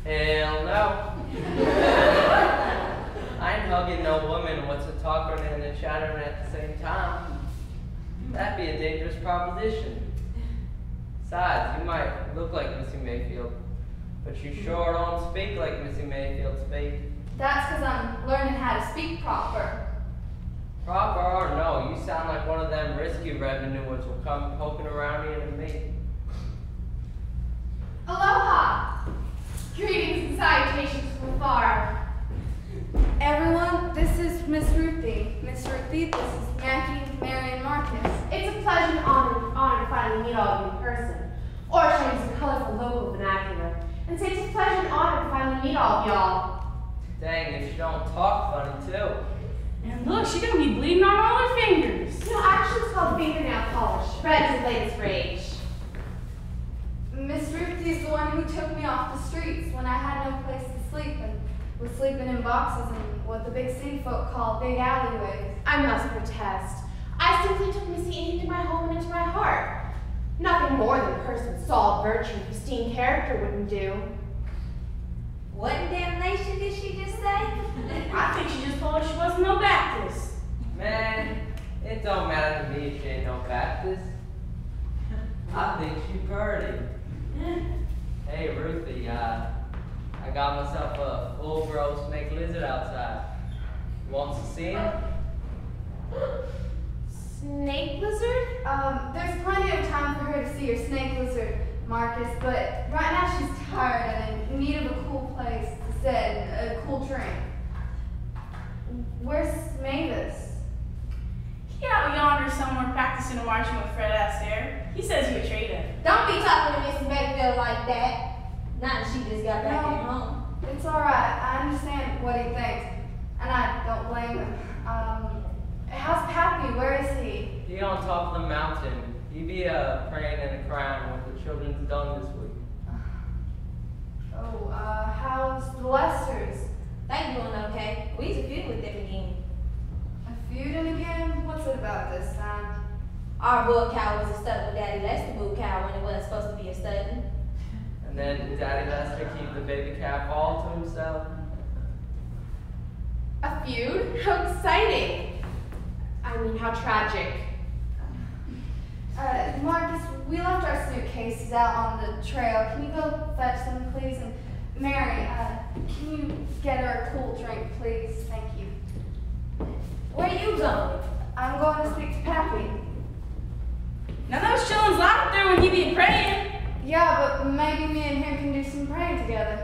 Hell no. I ain't hugging no woman what's a talking and a chattering at the same time. That'd be a dangerous proposition. Besides, you might look like Missy Mayfield, but you sure don't speak like Missy Mayfield speaks. That's because I'm learning how to speak proper. Proper or no, you sound like one of them risky revenuers will come poking around here to me. Aloha! Greetings and salutations from afar. Everyone, this is Miss Ruthie. Miss Ruthie, this is Mackie, Mary, and Marcus. It's a pleasure and honor to finally meet all of you in person. Or should I use a colorful local vernacular and say it's a pleasure and honor to finally meet all of y'all. Dang, if you don't talk funny too. And look, she's gonna be bleeding on all her fingers. You know, actually it's called fingernail polish. Red is the latest rage. Miss Ruthie's the one who took me off the streets when I had no place to sleep and was sleeping in boxes in what the big city folk call big alleyways. I must protest. I simply took Missy into my home and into my heart. Nothing more than a person's solid virtue and pristine character wouldn't do. What in damnation did she just say? I think she just told her she wasn't no Baptist. Man, it don't matter to me if she ain't no Baptist. I think she pretty. Hey Ruthie, I got myself a full-grown snake lizard outside. You want to see him? Snake lizard? There's plenty of time for her to see her snake lizard, Marcus, but right now she's tired and in need of a cool place to sit and a cool drink. Where's Mavis? He out yonder somewhere practicing marching with Fred Astaire. He says you betrayed him. Don't be talking to Mrs. Mayfield like that. Not that she just got back at home. It's alright, I understand what he thinks, and I don't blame him. How's Pappy? Where is he? He on top of the mountain. He be praying in a crown with the children's done this week. How's the Lesters? They doing okay. We's a feud with them again. A feuding again? What's it about this time? Our bull cow was a stud with Daddy Lester bull cow when it wasn't supposed to be a stud. And then Daddy Lester keep the baby calf all to himself. A feud? How exciting! I mean, how tragic. Marcus, we left our suitcases out on the trail. Can you go fetch them, please? And Mary, can you get her a cool drink, please? Thank you. Where you going? I'm going to speak to Pappy. Now those chillins locked up there when you be praying. Yeah, but maybe me and him can do some praying together.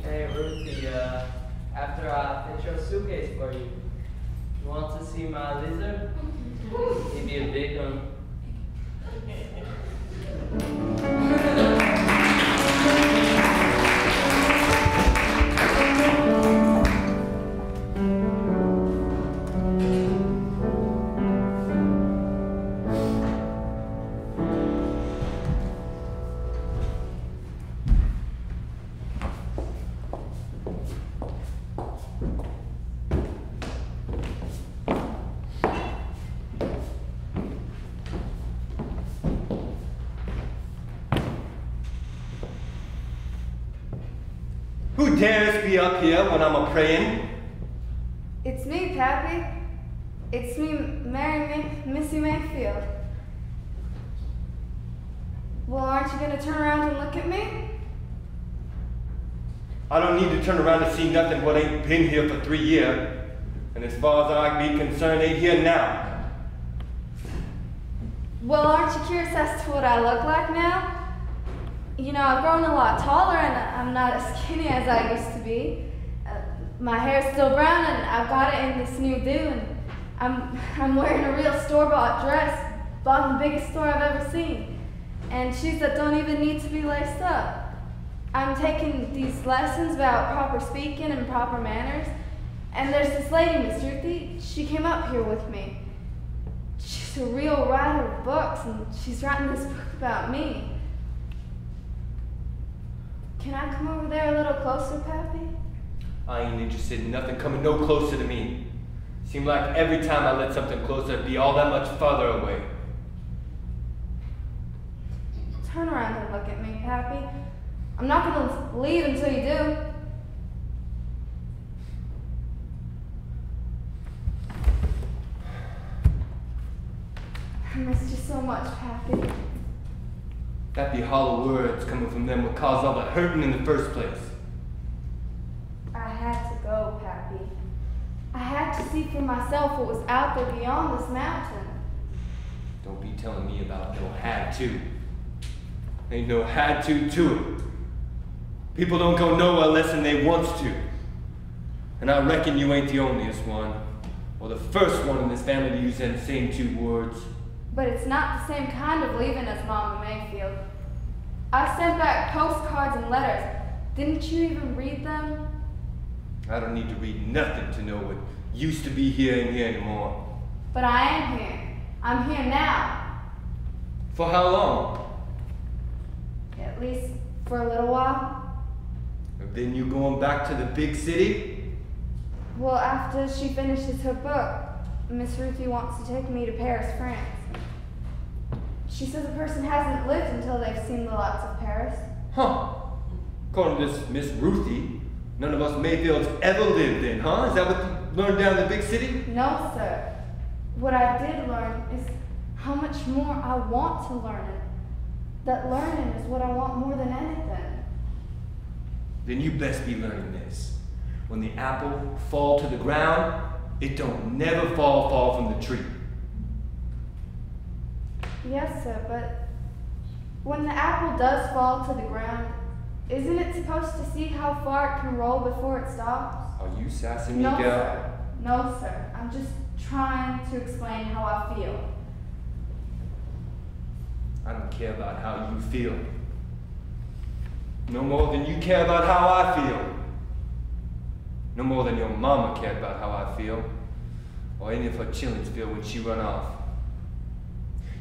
Hey Ruthie, after I fetch your suitcase for you, you want to see my lizard? He'd be a big one. Who dares be up here when I'm a-praying? It's me, Pappy. It's me, Missy Mayfield. Well, aren't you going to turn around and look at me? I don't need to turn around to see nothing what ain't been here for 3 years. And as far as I be concerned, ain't here now. Well, aren't you curious as to what I look like now? You know, I've grown a lot taller and I'm not as skinny as I used to be. My hair's still brown and I've got it in this new do, and I'm wearing a real store-bought dress, bought in the biggest store I've ever seen, and shoes that don't even need to be laced up. I'm taking these lessons about proper speaking and proper manners, and there's this lady, Miss Ruthie, she came up here with me. She's a real writer of books, and she's writing this book about me. Can I come over there a little closer, Pappy? I ain't interested in nothing coming no closer to me. Seemed like every time I let something closer, it'd be all that much farther away. turn around and look at me, Pappy. I'm not gonna leave until you do. I missed you so much, Pappy. That be hollow words coming from them what caused all the hurting in the first place. I had to go, Pappy. I had to see for myself what was out there beyond this mountain. Don't be telling me about no had to. Ain't no had to it. People don't go nowhere less than they wants to. And I reckon you ain't the onlyest one, or the first one in this family to use them same two words. But it's not the same kind of leaving as Mama Mayfield. I sent back postcards and letters. Didn't you even read them? I don't need to read nothing to know what used to be here ain't here anymore. But I am here. I'm here now. For how long? At least for a little while. And then you going back to the big city? Well, after she finishes her book, Miss Ruthie wants to take me to Paris, France. She says a person hasn't lived until they've seen the lots of Paris. Huh. According to this Miss Ruthie, none of us Mayfields ever lived in, huh? Is that what you learned down in the big city? No, sir. What I did learn is how much more I want to learn it. That learning is what I want more than anything. Then you best be learning this. When the apple fall to the ground, it don't never fall from the tree. Yes, sir, but when the apple does fall to the ground, isn't it supposed to see how far it can roll before it stops? Are you sassing me, No, gal? sir. No, sir. I'm just trying to explain how I feel. I don't care about how you feel. No more than you care about how I feel. No more than your mama cared about how I feel. Or any of her chillins feel when she run off.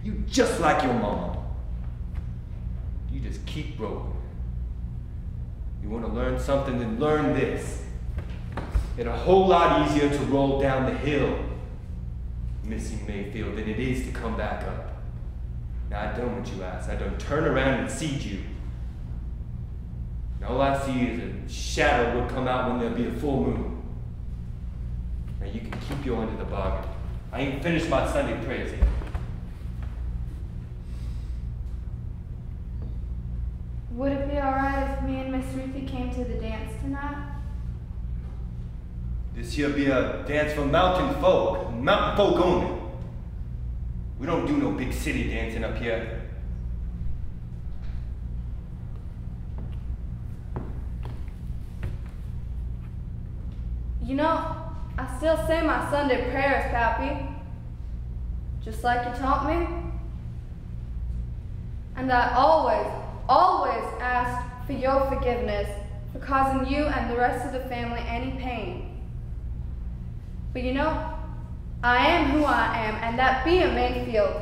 You just like your mama. You just keep rolling. You want to learn something, then learn this. It's a whole lot easier to roll down the hill, missing Mayfield, than it is to come back up. Now I done what you asked. I done turn around and seed you. And all I see is a shadow will come out when there'll be a full moon. Now you can keep your end of the bargain. I ain't finished my Sunday prayers yet. Would it be alright if me and Miss Ruthie came to the dance tonight? This here be a dance for mountain folk only. We don't do no big city dancing up here. You know, I still say my Sunday prayers, Pappy. Just like you taught me. And I always ask for your forgiveness for causing you and the rest of the family any pain. But you know, I am who I am, and that be a Mayfield,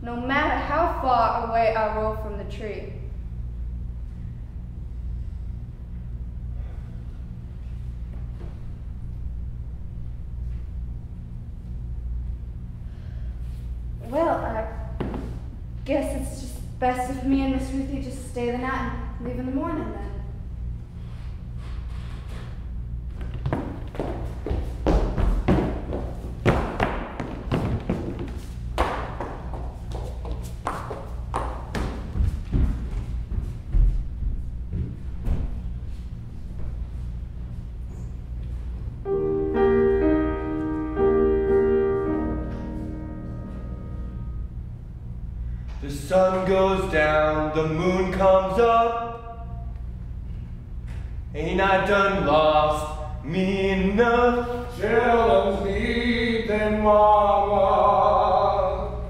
no matter how far away I roll from the tree. Well, I guess it's just best if me and Miss Ruthie just stay the night and leave in the morning then. The sun goes down, the moon comes up. Ain't I done lost me enough? Children's need them mama.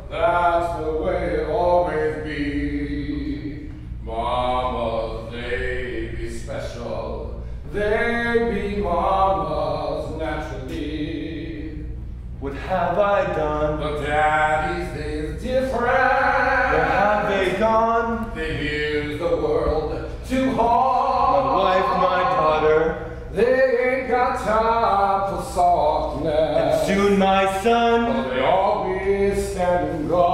That's the way it always be. Mamas, they be special. They be mamas naturally. What have I done? But daddies, they's different. Where have they gone? They use the world too hard. My wife, my daughter, They ain't got time for softness. and soon my son. But they always standing guard.